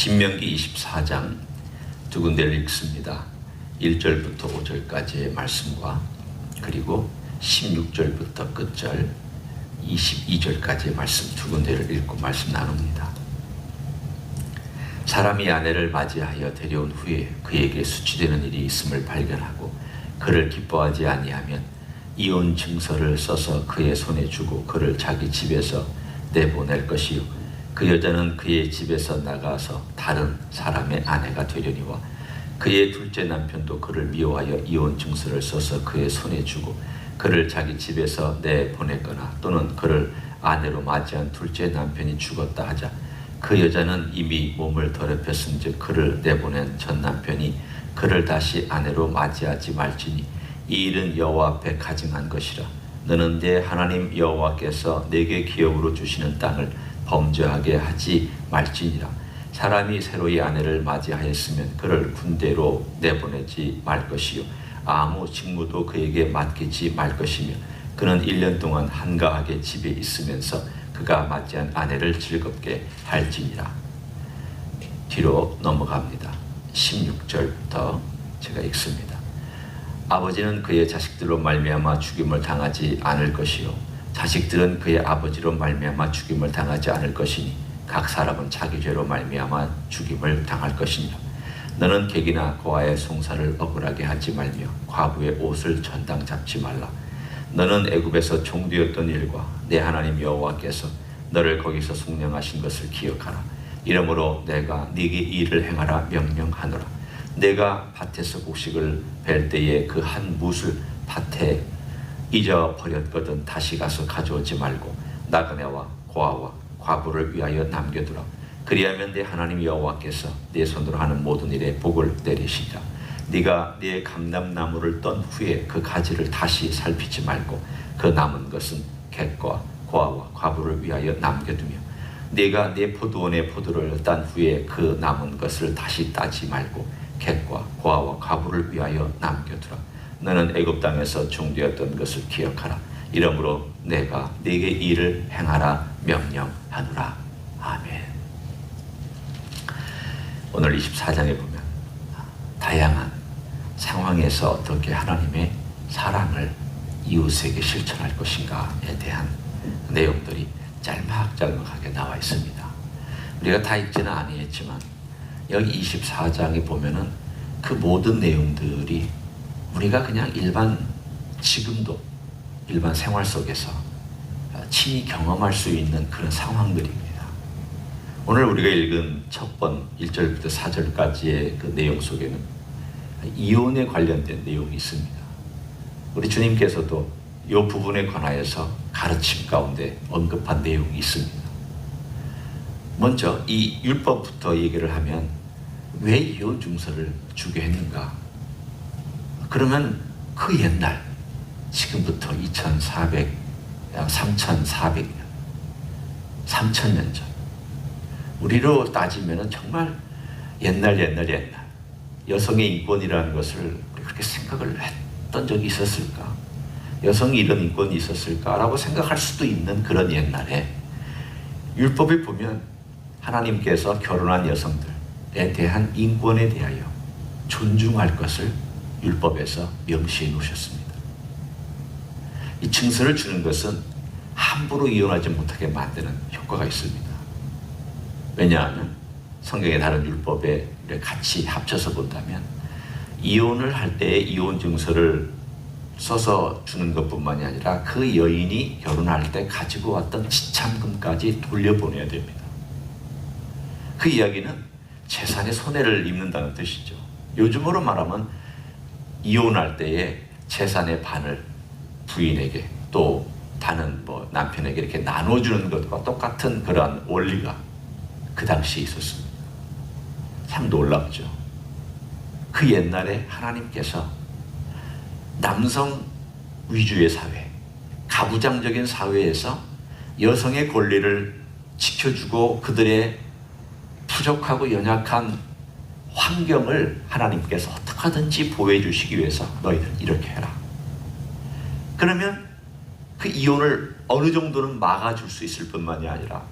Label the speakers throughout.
Speaker 1: 신명기 24장 두 군데를 읽습니다. 1절부터 5절까지의 말씀과 그리고 16절부터 끝절 22절까지의 말씀 두 군데를 읽고 말씀 나눕니다. 사람이 아내를 맞이하여 데려온 후에 그에게 수치되는 일이 있음을 발견하고 그를 기뻐하지 아니하면 이혼 증서를 써서 그의 손에 주고 그를 자기 집에서 내보낼 것이요 그 여자는 그의 집에서 나가서 다른 사람의 아내가 되려니와 그의 둘째 남편도 그를 미워하여 이혼 증서를 써서 그의 손에 주고 그를 자기 집에서 내보냈거나 또는 그를 아내로 맞이한 둘째 남편이 죽었다 하자 그 여자는 이미 몸을 더럽혔은즉 그를 내보낸 전 남편이 그를 다시 아내로 맞이하지 말지니 이 일은 여호와 앞에 가증한 것이라. 너는 내 하나님 여호와께서 내게 기업으로 주시는 땅을 범죄하게 하지 말지니라. 사람이 새로이 아내를 맞이하였으면 그를 군대로 내보내지 말 것이요 아무 직무도 그에게 맡기지 말 것이며 그는 1년 동안 한가하게 집에 있으면서 그가 맞이한 아내를 즐겁게 할지니라. 뒤로 넘어갑니다. 16절부터 제가 읽습니다. 아버지는 그의 자식들로 말미암아 죽임을 당하지 않을 것이요 자식들은 그의 아버지로 말미암아 죽임을 당하지 않을 것이니 각 사람은 자기 죄로 말미암아 죽임을 당할 것이니라. 너는 객이나 고아의 송사를 억울하게 하지 말며 과부의 옷을 전당 잡지 말라. 너는 애굽에서 종되었던 일과 내 하나님 여호와께서 너를 거기서 속량하신 것을 기억하라. 이러므로 내가 네게 이 일을 행하라 명령하노라. 내가 밭에서 곡식을 벨 때에 그 한 뭇을 밭에 잊어버렸거든 다시 가서 가져오지 말고 나그네와 고아와 과부를 위하여 남겨두라. 그리하면 내 하나님 여호와께서 내 손으로 하는 모든 일에 복을 내리시리라. 네가 네 감람나무를 떤 후에 그 가지를 다시 살피지 말고 그 남은 것은 객과 고아와 과부를 위하여 남겨두며 네가 네 포도원의 포도를 딴 후에 그 남은 것을 다시 따지 말고 객과 고아와 과부를 위하여 남겨두라. 너는 애굽 땅에서 종되었던 것을 기억하라. 이러므로 내가 네게 이를 행하라 명령하노라. 아멘. 오늘 24장에 보면 다양한 상황에서 어떻게 하나님의 사랑을 이웃에게 실천할 것인가에 대한 내용들이 짤막짤막하게 나와 있습니다. 우리가 다 읽지는 아니했지만 여기 24장에 보면은 그 모든 내용들이 우리가 그냥 지금도 일반 생활 속에서 친히 경험할 수 있는 그런 상황들입니다. 오늘 우리가 읽은 첫 번 1절부터 4절까지의 그 내용 속에는 이혼에 관련된 내용이 있습니다. 우리 주님께서도 이 부분에 관하여서 가르침 가운데 언급한 내용이 있습니다. 먼저 이 율법부터 얘기를 하면 왜 이혼 증서를 주게 했는가? 그러면 그 옛날 지금부터 3,400년 3,000년 전 우리로 따지면 정말 옛날 여성의 인권이라는 것을 우리 그렇게 생각을 했던 적이 있었을까? 여성이 이런 인권이 있었을까라고 생각할 수도 있는 그런 옛날에 율법에 보면 하나님께서 결혼한 여성들에 대한 인권에 대하여 존중할 것을 율법에서 명시해 놓으셨습니다. 이 증서를 주는 것은 함부로 이혼하지 못하게 만드는 효과가 있습니다. 왜냐하면 성경의 다른 율법에 같이 합쳐서 본다면 이혼을 할 때 이혼 증서를 써서 주는 것뿐만이 아니라 그 여인이 결혼할 때 가지고 왔던 지참금까지 돌려보내야 됩니다. 그 이야기는 재산의 손해를 입는다는 뜻이죠. 요즘으로 말하면 이혼할 때에 재산의 반을 부인에게 또 다른 남편에게 이렇게 나눠주는 것과 똑같은 그러한 원리가 그 당시에 있었습니다. 참 놀랍죠. 그 옛날에 하나님께서 남성 위주의 사회, 가부장적인 사회에서 여성의 권리를 지켜주고 그들의 부족하고 연약한 환경을 하나님께서 어떻게 하든지 보호해 주시기 위해서 너희들 이렇게 해라. 그러면 그 이혼을 어느 정도는 막아줄 수 있을 뿐만이 아니라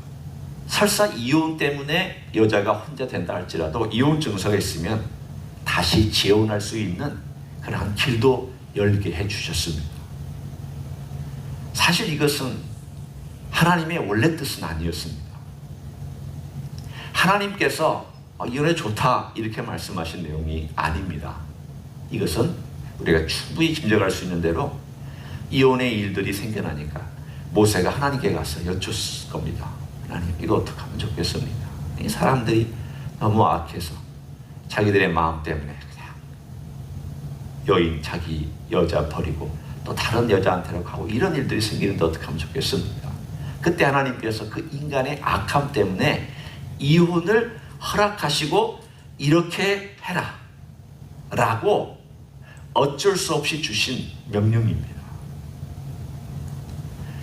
Speaker 1: 설사 이혼 때문에 여자가 혼자 된다 할지라도 이혼 증서가 있으면 다시 재혼할 수 있는 그런 길도 열게 해주셨습니다. 사실 이것은 하나님의 원래 뜻은 아니었습니다. 하나님께서 이혼에 좋다 이렇게 말씀하신 내용이 아닙니다. 이것은 우리가 충분히 짐작할 수 있는 대로 이혼의 일들이 생겨나니까 모세가 하나님께 가서 여쭙을 겁니다. 하나님, 이거 어떻게 하면 좋겠습니까? 이 사람들이 너무 악해서 자기들의 마음 때문에 그냥 여인, 자기 여자 버리고 또 다른 여자한테로 가고 이런 일들이 생기는데 어떻게 하면 좋겠습니까? 그때 하나님께서 그 인간의 악함 때문에 이혼을 허락하시고 이렇게 해라 라고 어쩔 수 없이 주신 명령입니다.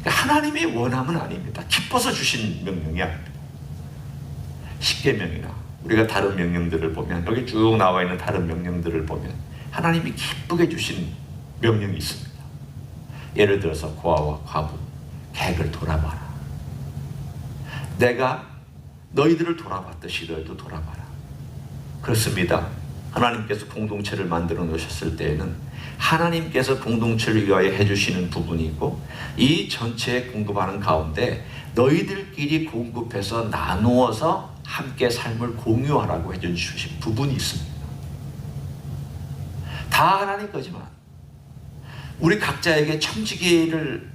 Speaker 1: 하나님의 원함은 아닙니다. 기뻐서 주신 명령이 아닙니다. 십계명이나 우리가 다른 명령들을 보면, 여기 쭉 나와 있는 다른 명령들을 보면 하나님이 기쁘게 주신 명령이 있습니다. 예를 들어서 고아와 과부, 객을 돌아봐라. 내가 너희들을 돌아봤듯이 너희도 돌아봐라. 그렇습니다. 하나님께서 공동체를 만들어 놓으셨을 때에는 하나님께서 공동체를 위하여 해주시는 부분이 있고, 이 전체에 공급하는 가운데 너희들끼리 공급해서 나누어서 함께 삶을 공유하라고 해주신 부분이 있습니다. 다 하나님 거지만 우리 각자에게 청지기를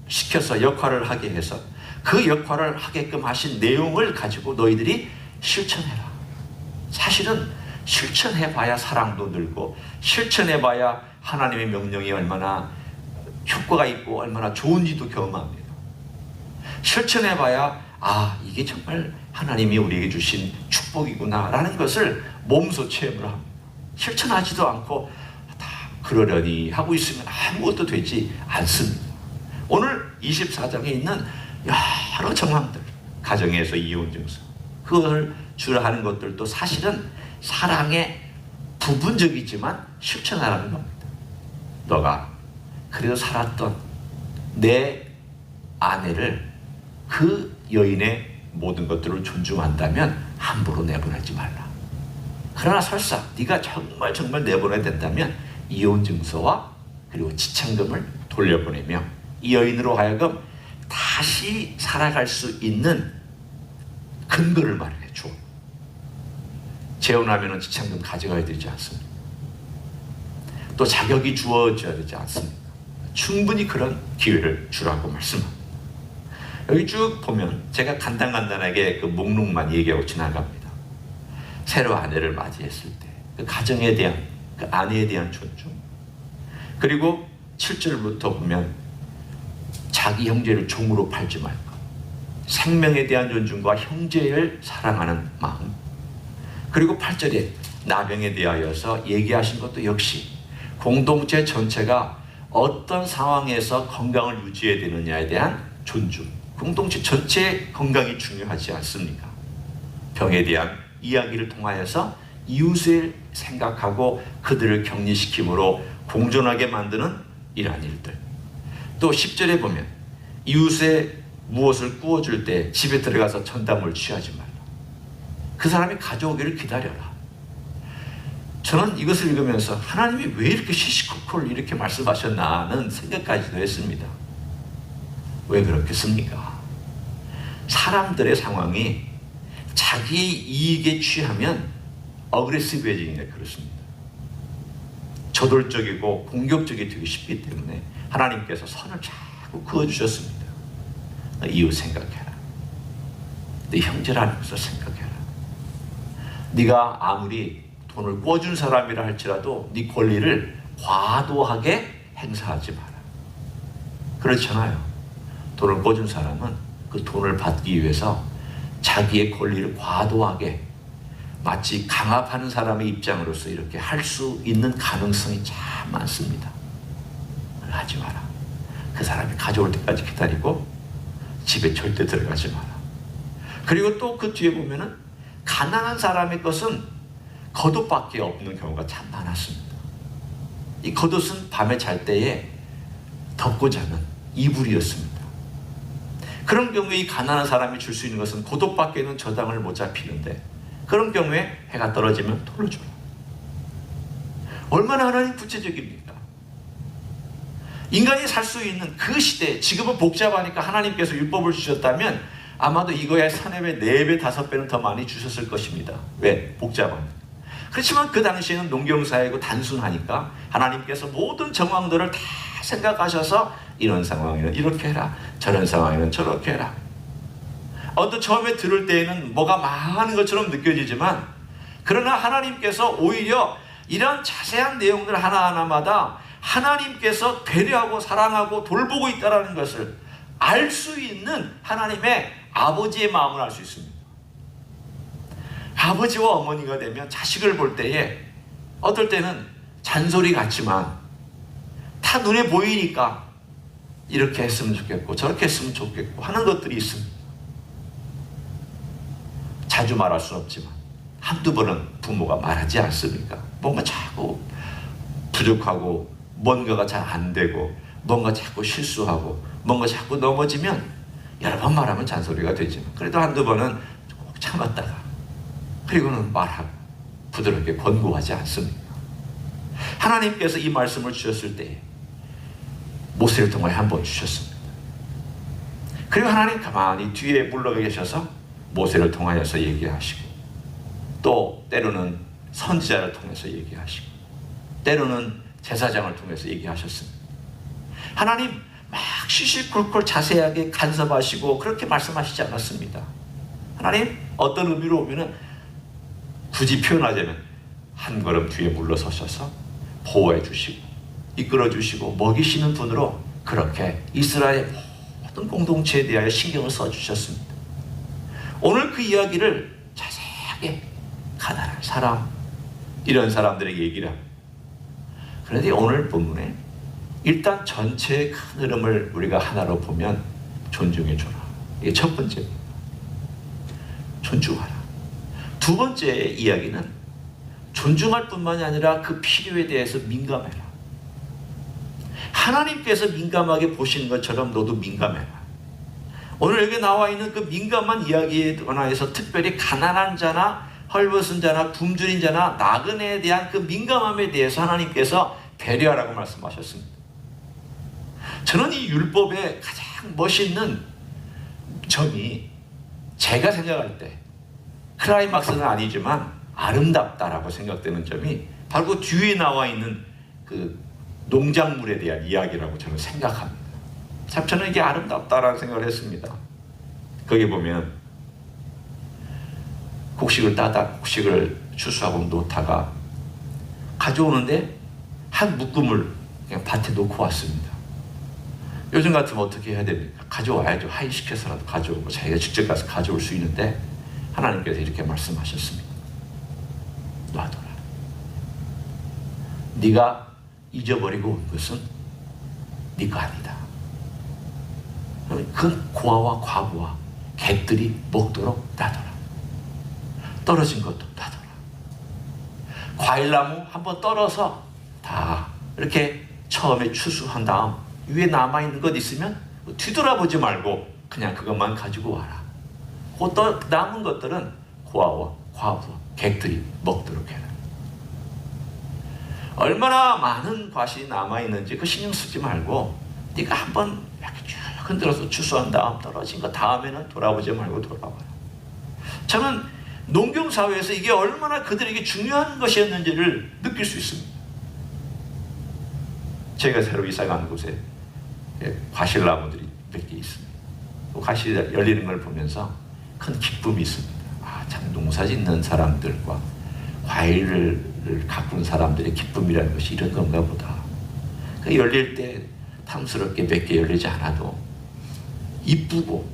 Speaker 1: 시켜서 역할을 하게 해서 그 역할을 하게끔 하신 내용을 가지고 너희들이 실천해라. 사실은 실천해봐야 사랑도 늘고, 실천해봐야 하나님의 명령이 얼마나 효과가 있고 얼마나 좋은지도 경험합니다. 실천해봐야 이게 정말 하나님이 우리에게 주신 축복이구나 라는 것을 몸소 체험을 합니다. 실천하지도 않고 다 그러려니 하고 있으면 아무것도 되지 않습니다. 오늘 24장에 있는 여러 정황들, 가정에서 이혼 증서, 그걸 주로 하는 것들도 사실은 사랑의 부분적이지만 실천하라는 겁니다. 너가 그래도 살았던 내 아내를, 그 여인의 모든 것들을 존중한다면 함부로 내보내지 말라. 그러나 설사 네가 정말 내보내야 된다면 이혼 증서와 그리고 지참금을 돌려보내며 이 여인으로 하여금 다시 살아갈 수 있는 근거를 마련해 줘. 재혼하면 지참금 가져가야 되지 않습니까? 또 자격이 주어져야 되지 않습니까? 충분히 그런 기회를 주라고 말씀합니다. 여기 쭉 보면 제가 간단하게 그 목록만 얘기하고 지나갑니다. 새로 아내를 맞이했을 때 그 가정에 대한, 그 아내에 대한 존중, 그리고 7절부터 보면 자기 형제를 종으로 팔지 말고 생명에 대한 존중과 형제를 사랑하는 마음, 그리고 8절에 나병에 대하여서 얘기하신 것도 역시 공동체 전체가 어떤 상황에서 건강을 유지해야 되느냐에 대한 존중, 공동체 전체의 건강이 중요하지 않습니까? 병에 대한 이야기를 통하여서 이웃을 생각하고 그들을 격리시킴으로 공존하게 만드는 이러한 일들. 또 10절에 보면 이웃에 무엇을 구워줄 때 집에 들어가서 전담을 취하지 말라. 그 사람이 가져오기를 기다려라. 저는 이것을 읽으면서 하나님이 왜 이렇게 시시콜콜 이렇게 말씀하셨나는 생각까지도 했습니다. 왜 그렇겠습니까? 사람들의 상황이 자기 이익에 취하면 어그레시브해지니까 그렇습니다. 저돌적이고 공격적이 되기 쉽기 때문에 하나님께서 선을 자꾸 그어주셨습니다. 이웃 생각해라. 네 형제라는 것을 생각해라. 네가 아무리 돈을 꿔준 사람이라 할지라도 네 권리를 과도하게 행사하지 마라. 그렇잖아요. 돈을 꿔준 사람은 그 돈을 받기 위해서 자기의 권리를 과도하게, 마치 강압하는 사람의 입장으로서 이렇게 할 수 있는 가능성이 참 많습니다. 하지 마라. 그 사람이 가져올 때까지 기다리고 집에 절대 들어가지 마라. 그리고 또 그 뒤에 보면은 가난한 사람의 것은 겉옷밖에 없는 경우가 참 많았습니다. 이 겉옷은 밤에 잘 때에 덮고 자는 이불이었습니다. 그런 경우에 이 가난한 사람이 줄 수 있는 것은 고독밖에는 저당을 못 잡히는데, 그런 경우에 해가 떨어지면 돌을 줘라. 얼마나 하나님 구체적입니까? 인간이 살 수 있는 그 시대, 지금은 복잡하니까 하나님께서 율법을 주셨다면 아마도 이거에 3배, 4배, 5배는 더 많이 주셨을 것입니다. 왜? 복잡하니까. 그렇지만 그 당시에는 농경사회고 단순하니까 하나님께서 모든 정황들을 다 생각하셔서 이런 상황에는 이렇게 해라, 저런 상황에는 저렇게 해라. 처음에 들을 때에는 뭐가 많은 것처럼 느껴지지만, 그러나 하나님께서 오히려 이런 자세한 내용들 하나하나마다 하나님께서 배려하고 사랑하고 돌보고 있다는 것을 알 수 있는 하나님의 아버지의 마음을 알 수 있습니다. 아버지와 어머니가 되면 자식을 볼 때에 어떨 때는 잔소리 같지만 다 눈에 보이니까 이렇게 했으면 좋겠고 저렇게 했으면 좋겠고 하는 것들이 있습니다. 자주 말할 수는 없지만 한두 번은 부모가 말하지 않습니까? 뭔가 자꾸 부족하고 뭔가가 잘 안 되고 뭔가 자꾸 실수하고 뭔가 자꾸 넘어지면 여러 번 말하면 잔소리가 되지만 그래도 한두 번은 꼭 참았다가 그리고는 말하고 부드럽게 권고하지 않습니까? 하나님께서 이 말씀을 주셨을 때 모세를 통하여 한번 주셨습니다. 그리고 하나님 가만히 뒤에 물러가 계셔서 모세를 통하여서 얘기하시고 또 때로는 선지자를 통해서 얘기하시고 때로는 제사장을 통해서 얘기하셨습니다. 하나님 막 시시콜콜 자세하게 간섭하시고 그렇게 말씀하시지 않았습니다. 하나님 어떤 의미로 보면은 굳이 표현하자면 한 걸음 뒤에 물러서셔서 보호해 주시고 이끌어 주시고 먹이시는 분으로 그렇게 이스라엘 모든 공동체에 대하여 신경을 써주셨습니다. 오늘 그 이야기를 자세하게 가난한 사람 이런 사람들에게 얘기를 합니다. 그런데 오늘 본문에 일단 전체의 큰 흐름을 우리가 하나로 보면 존중해 줘라. 이게 첫 번째입니다. 존중하라. 두 번째 이야기는 존중할 뿐만이 아니라 그 필요에 대해서 민감해라. 하나님께서 민감하게 보시는 것처럼 너도 민감해라. 오늘 여기 나와 있는 그 민감한 이야기에 관하여서 특별히 가난한 자나 헐벗은 자나 굶주린 자나 나그네에 대한 그 민감함에 대해서 하나님께서 배려하라고 말씀하셨습니다. 저는 이 율법의 가장 멋있는 점이 제가 생각할 때 클라이막스는 아니지만 아름답다라고 생각되는 점이 바로 그 뒤에 나와 있는 그 농작물에 대한 이야기라고 저는 생각합니다. 참 저는 이게 아름답다라는 생각을 했습니다. 거기 보면 곡식을 추수하고 놓다가 가져오는데 한 묶음을 그냥 밭에 놓고 왔습니다. 요즘 같으면 어떻게 해야 됩니까? 가져와야죠. 하인시켜서라도 가져오고 자기가 직접 가서 가져올 수 있는데 하나님께서 이렇게 말씀하셨습니다. 놔둬라. 네가 잊어버리고 온 것은 네 거 아니다. 그 고아와 과부와 객들이 먹도록 놔둬라. 떨어진 것도 놔둬라. 과일나무 한번 떨어서 다 이렇게 처음에 추수한 다음 위에 남아있는 것 있으면 뒤돌아보지 말고 그냥 그것만 가지고 와라. 그 남은 것들은 고아와 과부, 객들이 먹도록 해라. 얼마나 많은 과실이 남아있는지 그 신경 쓰지 말고 네가 한번 이렇게 쭉 흔들어서 추수한 다음 떨어진 거 다음에는 돌아보지 말고 돌아와라. 저는 농경사회에서 이게 얼마나 그들에게 중요한 것이었는지를 느낄 수 있습니다. 제가 새로 이사간 곳에 과실나무들이 몇 개 있습니다. 과실이 열리는 걸 보면서 큰 기쁨이 있습니다. 참 농사 짓는 사람들과 과일을 가꾸는 사람들의 기쁨이라는 것이 이런 건가 보다. 그 열릴 때 탐스럽게 몇 개 열리지 않아도 이쁘고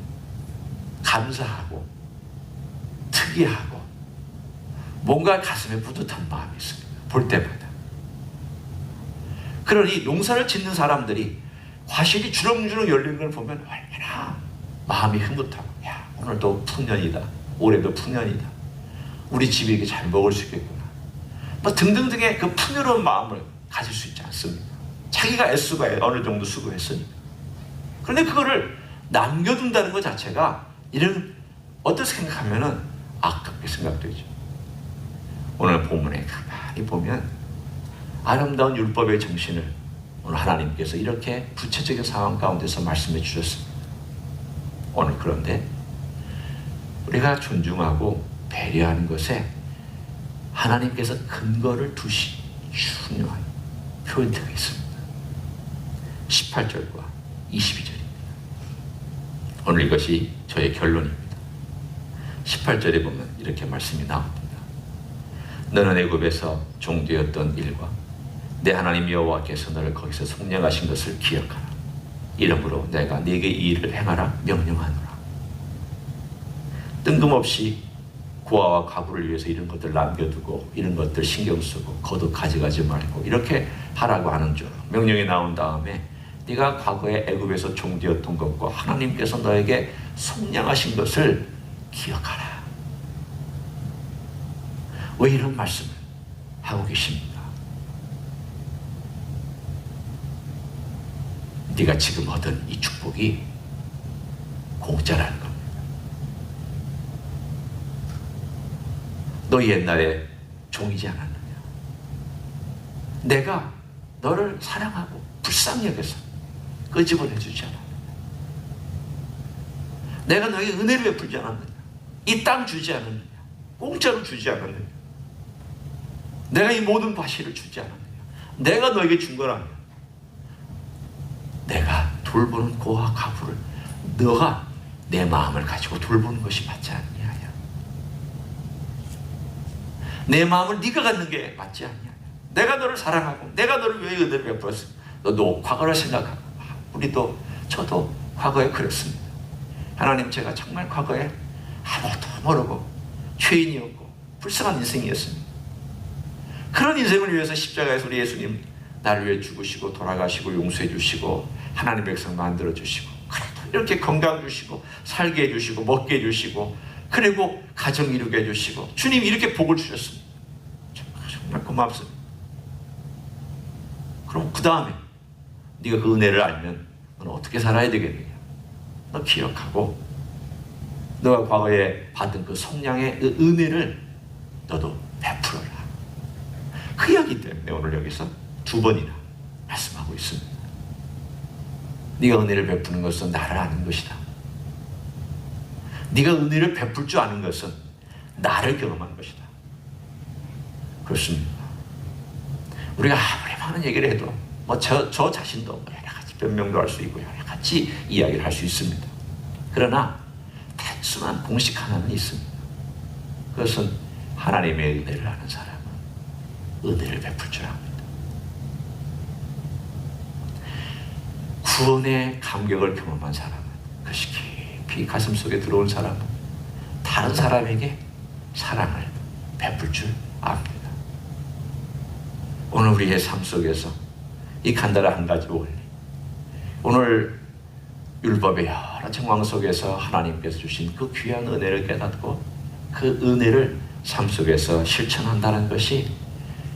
Speaker 1: 감사하고 특이하고 뭔가 가슴에 뿌듯한 마음이 있습니다. 볼 때마다. 그러니 농사를 짓는 사람들이 과실이 주렁주렁 열리는 걸 보면 얼마나 마음이 흐뭇하고 야 오늘도 풍년이다. 올해도 풍년이다. 우리 집이 이렇게 잘 먹을 수 있겠구나. 뭐 등등등의 그 풍요로운 마음을 가질 수 있지 않습니까? 자기가 애쓰고 어느 정도 수고했으니까. 그런데 그거를 남겨둔다는 것 자체가 이런 어떻게 생각하면은 아깝게 생각되죠. 오늘 본문에 가만히 보면 아름다운 율법의 정신을 오늘 하나님께서 이렇게 구체적인 상황 가운데서 말씀해 주셨습니다. 오늘 그런데 우리가 존중하고 배려하는 것에 하나님께서 근거를 두신 중요한 표현들이 있습니다. 18절과 22절입니다. 오늘 이것이 저의 결론입니다. 18절에 보면 이렇게 말씀이 나옵니다. 너는 애굽에서 종되었던 일과 내 하나님 여호와께서 너를 거기서 속량하신 것을 기억하라. 이러므로 내가 네게 이 일을 행하라 명령하노라. 뜬금없이 고아와 과부를 위해서 이런 것들 남겨두고 이런 것들 신경 쓰고 거듭 가져가지 말고 이렇게 하라고 하는 줄 명령이 나온 다음에 네가 과거에 애굽에서 종되었던 것과 하나님께서 너에게 속량하신 것을 기억하라. 왜 이런 말씀을 하고 계십니까? 네가 지금 얻은 이 축복이 공짜라는 겁니다. 너 옛날에 종이지 않았느냐? 내가 너를 사랑하고 불쌍히 여겨서 끄집어내주지 않았느냐? 내가 너에게 은혜를 베풀지 않았느냐? 이 땅 주지 않았느냐? 공짜로 주지 않았느냐? 내가 이 모든 과실을 주지 않았느냐? 내가 너에게 준 거라면 내가 돌보는 고아 과부를 너가 내 마음을 가지고 돌보는 것이 맞지 않느냐? 내 마음을 네가 갖는 게 맞지 않냐? 내가 너를 사랑하고 내가 너를 왜 은혜를 베풀었어? 너도 과거를 생각하고 우리도 저도 과거에 그랬습니다. 하나님, 제가 정말 과거에 아무것도 모르고 죄인이었고 불쌍한 인생이었습니다. 그런 인생을 위해서 십자가에서 우리 예수님 나를 위해 죽으시고 돌아가시고 용서해 주시고 하나님 백성 만들어 주시고 이렇게 건강 주시고 살게 해주시고 먹게 해주시고 그리고 가정 이루게 해주시고 주님이 이렇게 복을 주셨습니다. 정말 고맙습니다. 그럼 그 다음에 네가 그 은혜를 알면 너는 어떻게 살아야 되겠느냐? 너 기억하고 너가 과거에 받은 그 성량의 그 은혜를 너도 베풀어라. 그 이야기 때문에 오늘 여기서 두 번이나 말씀하고 있습니다. 네가 은혜를 베푸는 것은 나를 아는 것이다. 네가 은혜를 베풀 줄 아는 것은 나를 경험한 것이다. 그렇습니다. 우리가 아무리 많은 얘기를 해도 저 자신도 여러 가지 변명도 할 수 있고 여러 가지 이야기를 할 수 있습니다. 그러나 단순한 공식 하나는 있습니다. 그것은 하나님의 은혜를 아는 사람은 은혜를 베풀 줄 압니다. 구원의 감격을 경험한 사람은, 그것이 깊이 가슴 속에 들어온 사람은 다른 사람에게 사랑을 베풀 줄 압니다. 오늘 우리의 삶 속에서 이 간단한 한 가지 원리, 오늘 율법의 여러 정황 속에서 하나님께서 주신 그 귀한 은혜를 깨닫고 그 은혜를 삶 속에서 실천한다는 것이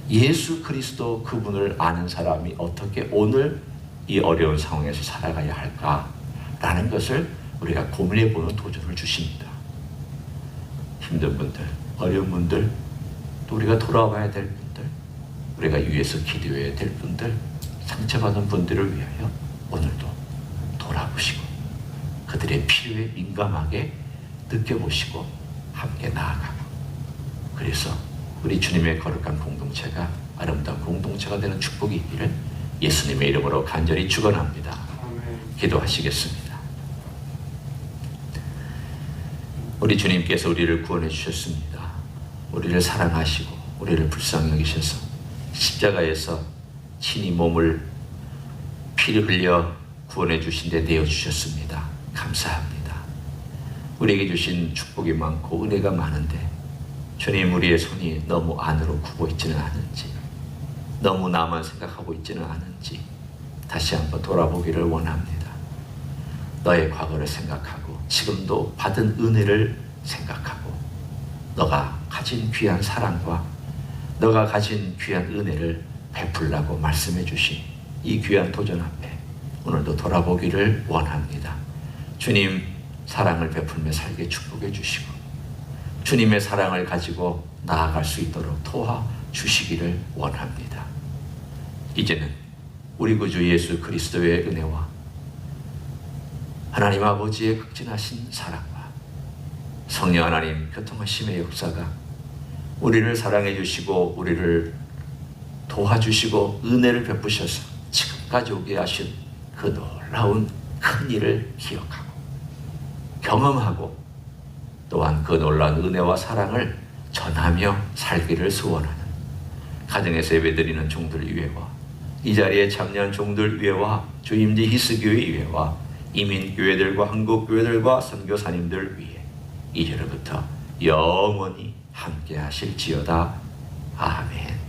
Speaker 1: 예수 그리스도 그분을 아는 사람이 어떻게 오늘 이 어려운 상황에서 살아가야 할까라는 것을 우리가 고민해보는 도전을 주십니다. 힘든 분들, 어려운 분들, 또 우리가 돌아와야 될 분들, 우리가 위해서 기도해야 될 분들, 상처받은 분들을 위하여 오늘도 돌아보시고 그들의 필요에 민감하게 느껴보시고 함께 나아가고, 그래서 우리 주님의 거룩한 공동체가 아름다운 공동체가 되는 축복이 있기를 예수님의 이름으로 간절히 축원합니다. 기도하시겠습니다. 우리 주님께서 우리를 구원해 주셨습니다. 우리를 사랑하시고 우리를 불쌍히 여기셔서 십자가에서 친히 몸을 피를 흘려 구원해 주신 데 내어주셨습니다. 감사합니다. 우리에게 주신 축복이 많고 은혜가 많은데 주님, 우리의 손이 너무 안으로 굽어 있지는 않은지, 너무 나만 생각하고 있지는 않은지 다시 한번 돌아보기를 원합니다. 너의 과거를 생각하고 지금도 받은 은혜를 생각하고 너가 가진 귀한 사랑과 너가 가진 귀한 은혜를 베풀라고 말씀해 주신 이 귀한 도전 앞에 오늘도 돌아보기를 원합니다. 주님 사랑을 베풀며 살게 축복해 주시고 주님의 사랑을 가지고 나아갈 수 있도록 도와주시기를 원합니다. 이제는 우리 구주 예수 그리스도의 은혜와 하나님 아버지의 극진하신 사랑과 성령 하나님 교통하심의 역사가 우리를 사랑해 주시고 우리를 도와주시고 은혜를 베푸셔서 지금까지 오게 하신 그 놀라운 큰 일을 기억하고 경험하고 또한 그 놀라운 은혜와 사랑을 전하며 살기를 소원하는 가정에서 예배드리는 종들 위에와 이 자리에 참여한 종들 위에와 주임지 히스교회 위에와 이민교회들과 한국교회들과 선교사님들 위에 이제로부터 영원히 함께 하실지어다. 아멘.